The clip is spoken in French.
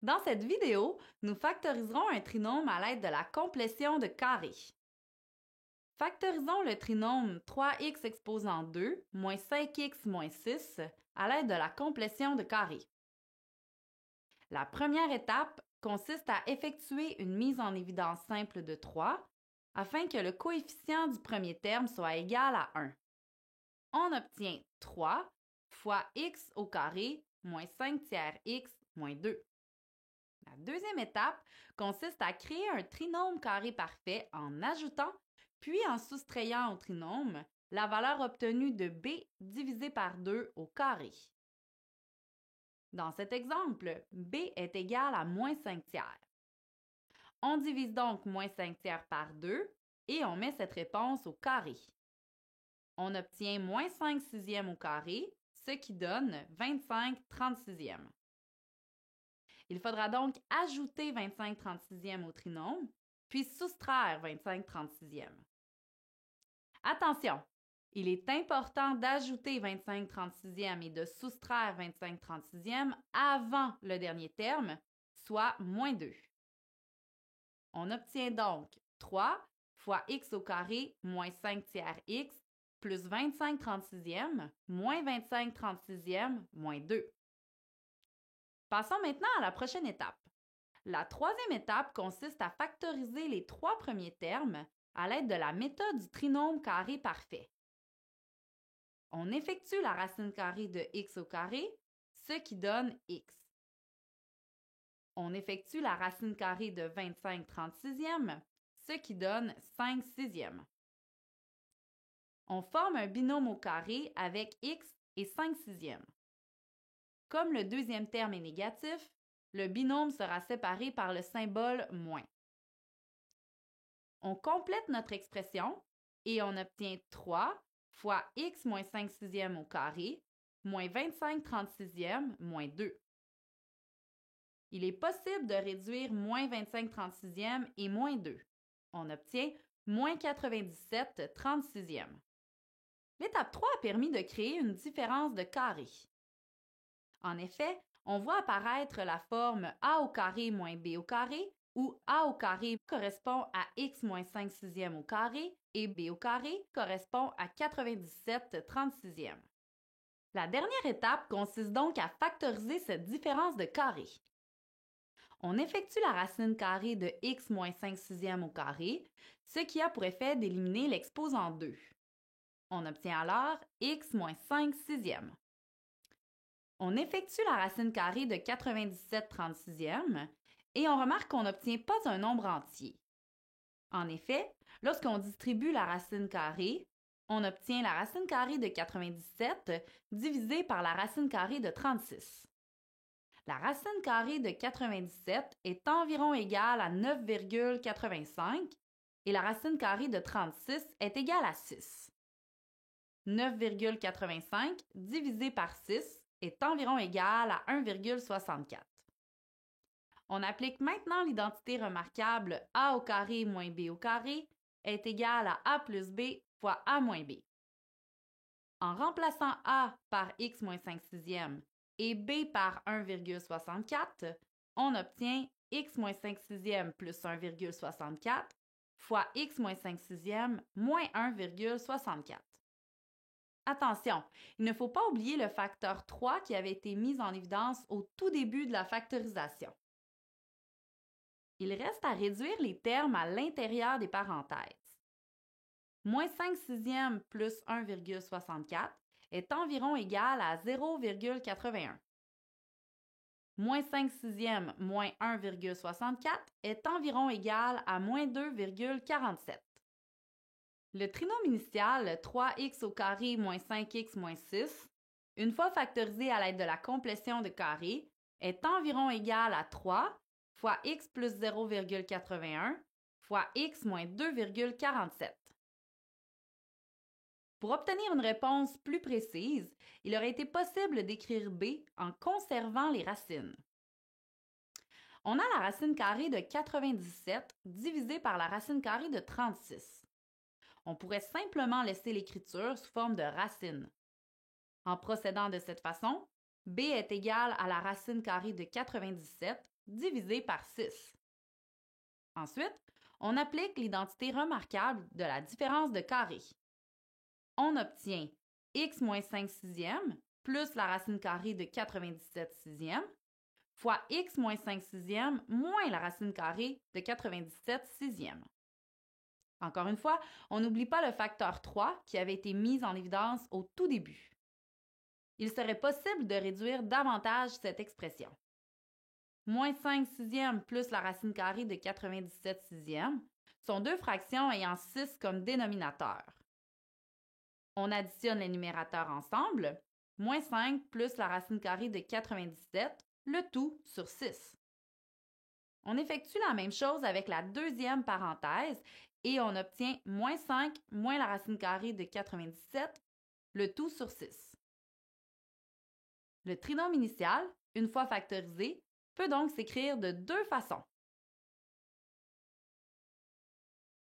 Dans cette vidéo, nous factoriserons un trinôme à l'aide de la complétion de carrés. Factorisons le trinôme 3x exposant 2 moins 5x moins 6 à l'aide de la complétion de carrés. La première étape consiste à effectuer une mise en évidence simple de 3 afin que le coefficient du premier terme soit égal à 1. On obtient 3 fois x au carré moins 5 tiers x moins 2. La deuxième étape consiste à créer un trinôme carré parfait en ajoutant puis en soustrayant au trinôme la valeur obtenue de b divisé par 2 au carré. Dans cet exemple, b est égal à moins 5 tiers. On divise donc moins 5 tiers par 2 et on met cette réponse au carré. On obtient moins 5 sixièmes au carré, ce qui donne 25 36e. Il faudra donc ajouter 25 36e au trinôme, puis soustraire 25 36e. Attention, il est important d'ajouter 25 36e et de soustraire 25 36e avant le dernier terme, soit moins 2. On obtient donc 3 fois x au carré moins 5 tiers x plus 25 36e moins 25 36e moins 2. Passons maintenant à la prochaine étape. La troisième étape consiste à factoriser les 3 premiers termes à l'aide de la méthode du trinôme carré parfait. On effectue la racine carrée de x au carré, ce qui donne x. On effectue la racine carrée de 25 36e, ce qui donne 5 sixièmes. On forme un binôme au carré avec x et 5 sixièmes. Comme le deuxième terme est négatif, le binôme sera séparé par le symbole moins. On complète notre expression et on obtient 3 fois x moins 5 sixièmes au carré moins 25 36e moins 2. Il est possible de réduire moins 25 36e et moins 2. On obtient moins 97 36e. L'étape 3 a permis de créer une différence de carré. En effet, on voit apparaître la forme a au carré moins b au carré où a au carré correspond à x moins 5 sixièmes au carré et b au carré correspond à 97 36e. La dernière étape consiste donc à factoriser cette différence de carré. On effectue la racine carrée de x moins 5 sixièmes au carré, ce qui a pour effet d'éliminer l'exposant 2. On obtient alors x moins 5 sixièmes. On effectue la racine carrée de 97 36e et on remarque qu'on n'obtient pas un nombre entier. En effet, lorsqu'on distribue la racine carrée, on obtient la racine carrée de 97 divisée par la racine carrée de 36. La racine carrée de 97 est environ égale à 9,85 et la racine carrée de 36 est égale à 6. 9,85 divisé par 6 est environ égal à 1,64. On applique maintenant l'identité remarquable a au carré moins b au carré est égal à a plus b fois a moins b. En remplaçant a par x moins 5 sixièmes et b par 1,64, on obtient x moins 5 sixièmes plus 1,64 fois x moins 5 sixièmes moins 1,64. Attention, il ne faut pas oublier le facteur 3 qui avait été mis en évidence au tout début de la factorisation. Il reste à réduire les termes à l'intérieur des parenthèses. Moins 5 sixièmes plus 1,64 est environ égal à 0,81. Moins 5 sixièmes moins 1,64 est environ égal à moins 2,47. Le trinôme initial 3x au carré moins 5x moins 6, une fois factorisé à l'aide de la complétion de carré, est environ égal à 3 fois x plus 0,81 fois x moins 2,47. Pour obtenir une réponse plus précise, il aurait été possible d'écrire b en conservant les racines. On a la racine carrée de 97 divisée par la racine carrée de 36. On pourrait simplement laisser l'écriture sous forme de racine. En procédant de cette façon, b est égal à la racine carrée de 97 divisé par 6. Ensuite, on applique l'identité remarquable de la différence de carré. On obtient x moins 5 sixièmes plus la racine carrée de 97 sixièmes fois x moins 5 sixièmes moins la racine carrée de 97 sixièmes. Encore une fois, on n'oublie pas le facteur 3 qui avait été mis en évidence au tout début. Il serait possible de réduire davantage cette expression. Moins 5 sixièmes plus la racine carrée de 97 sixièmes sont deux fractions ayant 6 comme dénominateur. On additionne les numérateurs ensemble, moins 5 plus la racine carrée de 97, le tout sur 6. On effectue la même chose avec la deuxième parenthèse et on obtient moins 5 moins la racine carrée de 97, le tout sur 6. Le trinôme initial, une fois factorisé, peut donc s'écrire de deux façons.